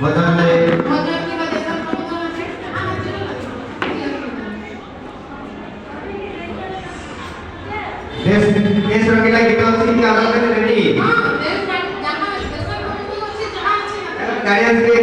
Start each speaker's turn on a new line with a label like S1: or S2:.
S1: ମଜା
S2: କିମ୍ବା ଦେଶର ପ୍ରବଚନ ଅଛି
S1: देश रंगीला गीत ଅଛି କି ଆମର ପାଇଁ ରେଡି
S2: ହଁ ଦେଶ ଜାମା ଦେଶର ପ୍ରବଚନ ଅଛି ଯାହା ଅଛି
S1: ଗାଡିଆ ସେ